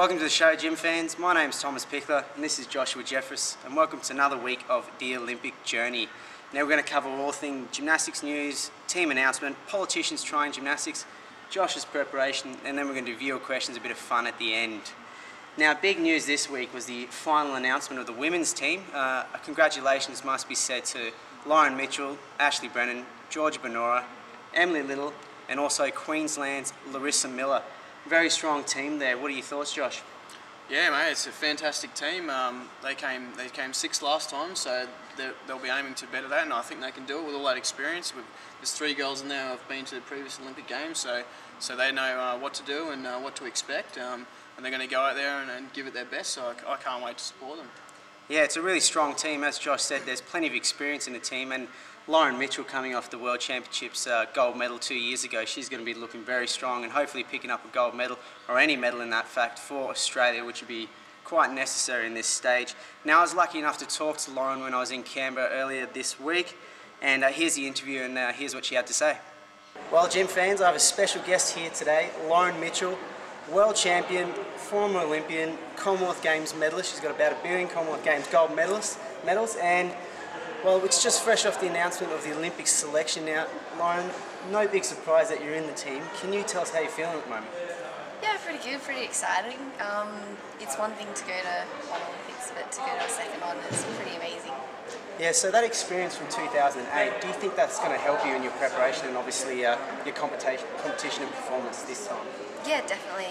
Welcome to the show, gym fans. My name's Thomas Pichler and this is Joshua Jefferis, and welcome to another week of the Olympic Journey. Now we're going to cover all things gymnastics news, team announcement, politicians trying gymnastics, Josh's preparation, and then we're going to do viewer questions, a bit of fun at the end. Now, big news this week was the final announcement of the women's team. Congratulations must be said to Lauren Mitchell, Ashley Brennan, Georgia Benora, Emily Little, and also Queensland's Larissa Miller. Very strong team there. What are your thoughts, Josh? Yeah, mate, it's a fantastic team. They came sixth last time, so they'll be aiming to better that, and I think they can do it with all that experience. There's 3 girls in there who have been to the previous Olympic Games, so they know what to do and what to expect, and they're going to go out there and give it their best. So I can't wait to support them. Yeah, it's a really strong team. As Josh said, there's plenty of experience in the team, and Lauren Mitchell, coming off the World Championships gold medal 2 years ago, she's going to be looking very strong and hopefully picking up a gold medal, or any medal in that fact, for Australia, which would be quite necessary in this stage. Now, I was lucky enough to talk to Lauren when I was in Canberra earlier this week, and here's the interview, and here's what she had to say. Well, gym fans, I have a special guest here today, Lauren Mitchell, world champion, former Olympian, Commonwealth Games medalist. She's got about 1 billion Commonwealth Games gold medals, and well, it's just fresh off the announcement of the Olympic selection now. Lauren, no big surprise that you're in the team. Can you tell us how you're feeling at the moment? Yeah, pretty good, pretty exciting. It's one thing to go to one Olympics, but to go to a second one is pretty amazing. Yeah, so that experience from 2008, do you think that's going to help you in your preparation and obviously your competition and performance this time? Yeah, definitely.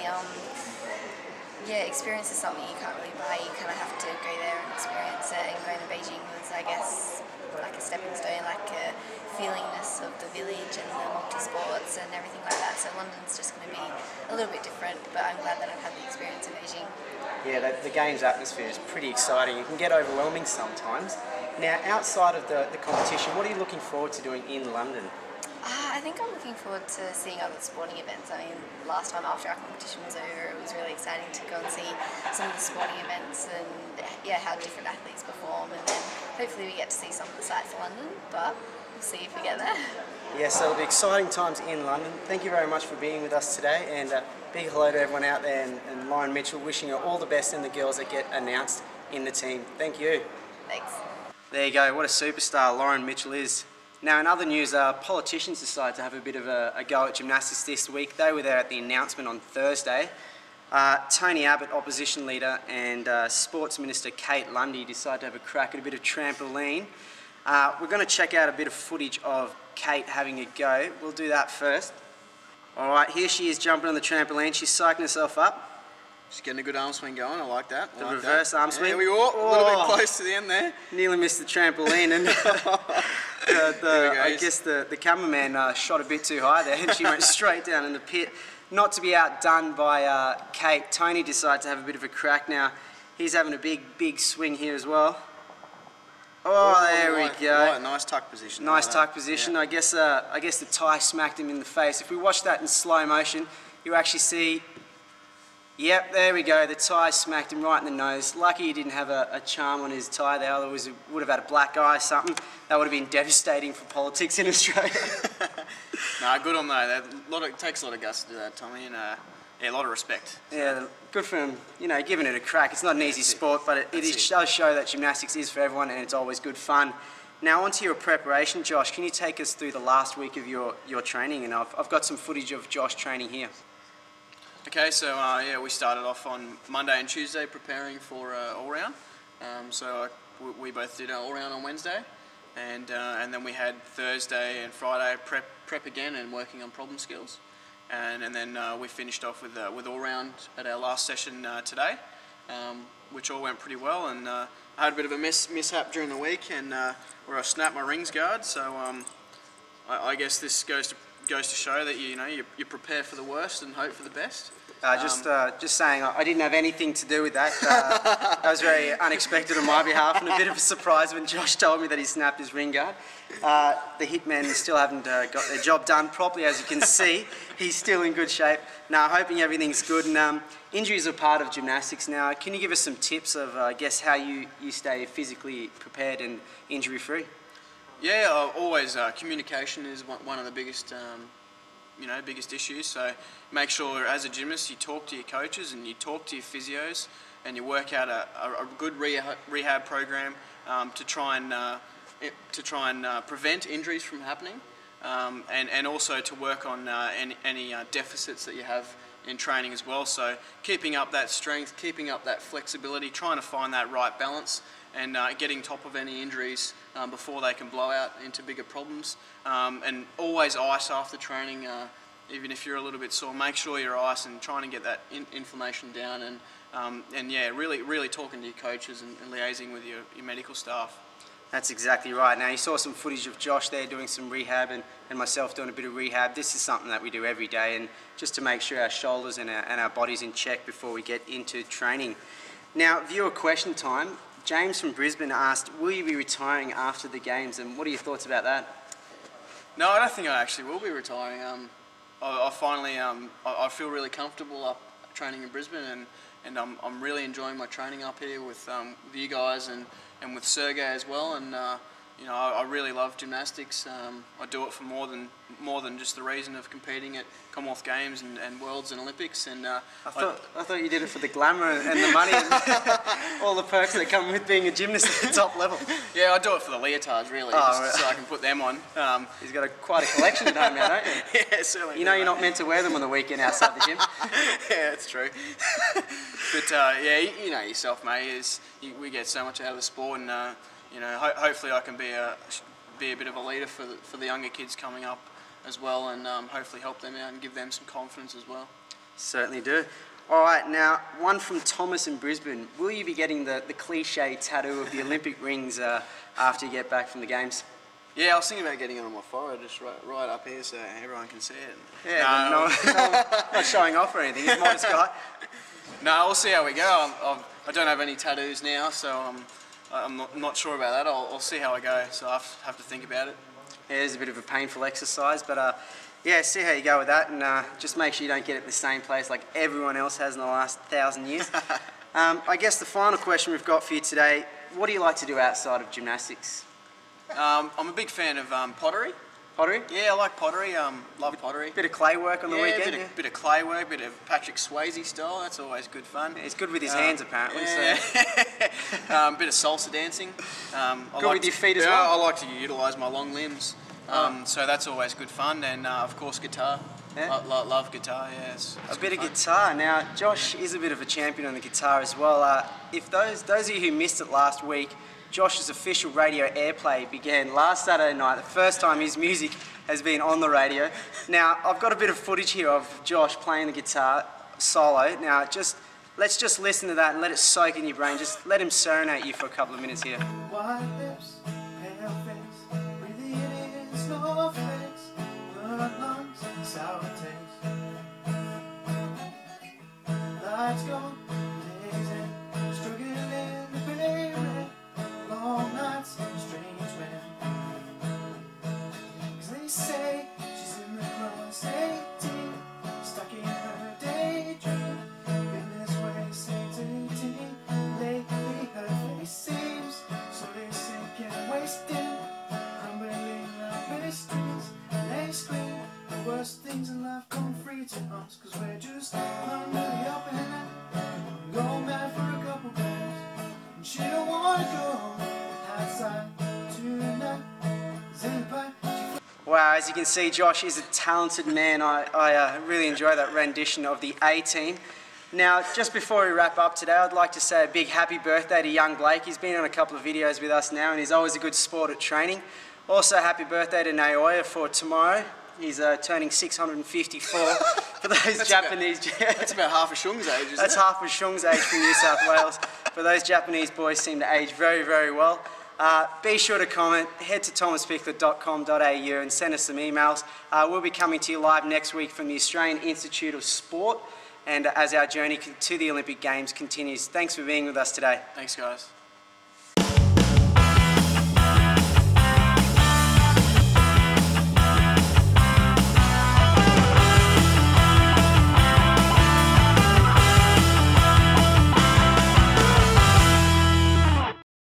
Yeah, experience is something you can't really buy. You kind of have to go there and experience it, and going to Beijing was, I guess, like a stepping stone, like a feelingness of the village and the multi-sports and everything like that. So London's just going to be a little bit different, but I'm glad that I've had the experience in Beijing. Yeah, the Games atmosphere is pretty exciting. It can get overwhelming sometimes. Now, outside of the competition, what are you looking forward to doing in London? I think I'm looking forward to seeing other sporting events. I mean, last time after our competition was over, it was really exciting to go and see some of the sporting events and yeah, how different athletes perform, and then hopefully we get to see some of the sights of London, but we'll see if we get there. Yes, so it'll be exciting times in London. Thank you very much for being with us today, and big hello to everyone out there, and Lauren Mitchell, wishing her all the best in the girls that get announced in the team. Thank you. Thanks. There you go, what a superstar Lauren Mitchell is. Now, in other news, politicians decided to have a bit of a go at gymnastics this week. They were there at the announcement on Thursday. Tony Abbott, opposition leader, and Sports Minister Kate Lundy decided to have a crack at a bit of trampoline. We're going to check out a bit of footage of Kate having a go. We'll do that first. All right, here she is jumping on the trampoline. She's psyching herself up. She's getting a good arm swing going. I like that. The reverse arm swing. There we go. A little bit close to the end there. Nearly missed the trampoline, and I guess the cameraman shot a bit too high there, and she went straight down in the pit. Not to be outdone by Kate, Tony decided to have a bit of a crack now. He's having a big swing here as well. Oh, there we go. Right, nice tuck position. Nice tuck position. Yeah. I guess the tie smacked him in the face. If we watch that in slow motion, you actually see. Yep, there we go. The tie smacked him right in the nose. Lucky he didn't have a charm on his tie there, otherwise he would have had a black eye or something. That would have been devastating for politics in Australia. No, good on that. It takes a lot of guts to do that, Tommy, and yeah, a lot of respect. So. Yeah, good for him, you know, giving it a crack. It's not an easy sport, but it does show that gymnastics is for everyone, and it's always good fun. Now, onto your preparation, Josh. Can you take us through the last week of your training? And I've got some footage of Josh training here. Okay, so yeah, we started off on Monday and Tuesday preparing for all-round. So we both did our all-round on Wednesday, and then we had Thursday and Friday prep again and working on problem skills, and then we finished off with all-round at our last session today, which all went pretty well. And I had a bit of a mishap during the week, and where I snapped my rings guard. So I guess this goes to show that you prepare for the worst and hope for the best. Just saying, I didn't have anything to do with that. That was very unexpected on my behalf, and a bit of a surprise when Josh told me that he snapped his ring guard. The hitmen still haven't got their job done properly, as you can see. He's still in good shape. Now, hoping everything's good. And injuries are part of gymnastics now. Can you give us some tips of, I guess, how you stay physically prepared and injury-free? Yeah, always communication is one of the biggest biggest issues. So make sure as a gymnast you talk to your coaches and you talk to your physios and you work out a good rehab program to try and prevent injuries from happening, and also to work on any deficits that you have in training as well. So keeping up that strength, keeping up that flexibility, trying to find that right balance, and getting top of any injuries before they can blow out into bigger problems. And always ice after training, even if you're a little bit sore. Make sure you're ice and trying to get that inflammation down, and yeah, really talking to your coaches and liaising with your medical staff. That's exactly right. Now, you saw some footage of Josh there doing some rehab and myself doing a bit of rehab. This is something that we do every day, and just to make sure our shoulders and our body's in check before we get into training. Now, viewer question time. James from Brisbane asked, will you be retiring after the games, and what are your thoughts about that? No, I don't think I actually will be retiring. I finally, I feel really comfortable up training in Brisbane, and I'm really enjoying my training up here with you guys and with Sergey as well, and I really love gymnastics. I do it for more than just the reason of competing at Commonwealth Games and Worlds and Olympics. And I thought you did it for the glamour and the money and all the perks that come with being a gymnast at the top level. Yeah, I do it for the leotards really, so I can put them on. He's got quite a collection at home now, don't you? Yeah, certainly. You know, you're not meant to wear them on the weekend outside the gym. Yeah, it's true. But yeah, you know yourself, mate. We get so much out of the sport, and hopefully I can be a bit of a leader for the younger kids coming up as well, and hopefully help them out and give them some confidence as well. Certainly do. All right, now one from Thomas in Brisbane. Will you be getting the cliche tattoo of the Olympic rings after you get back from the games? Yeah, I was thinking about getting it on my forehead, just right up here, so everyone can see it. Yeah, no, not showing off or anything. He's a modest guy. No, we'll see how we go. I don't have any tattoos now, so I'm not sure about that. I'll see how I go, so I have to think about it. Yeah, it's a bit of a painful exercise, but yeah, see how you go with that, and just make sure you don't get it in the same place like everyone else has in the last 1,000 years. I guess the final question we've got for you today, what do you like to do outside of gymnastics? I'm a big fan of pottery. Pottery? Yeah, I like pottery. Love pottery. Bit of clay work on the weekend? Bit of clay work, bit of Patrick Swayze style. That's always good fun. He's good with his hands, apparently. Yeah. So. Bit of salsa dancing. Good with your feet as well? I like to utilise my long limbs. So that's always good fun. And of course, guitar. Yeah. Love guitar. Yeah, it's a bit of guitar. Now, Josh is a bit of a champion on the guitar as well. If those of you who missed it last week, Josh's official radio airplay began last Saturday night, the first time his music has been on the radio. Now, I've got a bit of footage here of Josh playing the guitar solo. Now, let's just listen to that and let it soak in your brain. Just let him serenade you for a couple of minutes here. White lips, pale face, breathing in snowflakes, blood lungs, sour taste. Lights gone, days in, struggling in the gray red. Long nights, strange wind. 'Cause they say she's in the cross 18, stuck in her daydream. Been this way since 18. Lately her face seems slowly sinking, wasting, crumbling like mysteries. And they scream the worst things in life come free to us, 'cause we're just under the upper hand. Go mad for a couple days, and she don't wanna go. Wow, as you can see, Josh is a talented man. I really enjoy that rendition of the A-Team. Now, just before we wrap up today, I'd like to say a big happy birthday to young Blake. He's been on a couple of videos with us now, and he's always a good sport at training. Also, happy birthday to Naoya for tomorrow. He's turning 654 for those Japanese... That's about half a Shung's age, isn't it? That's half a Shung's age from New South Wales. But those Japanese boys seem to age very, very well. Be sure to comment, head to thomaspichler.com.au and send us some emails. We'll be coming to you live next week from the Australian Institute of Sport, and as our journey to the Olympic Games continues. Thanks for being with us today. Thanks, guys.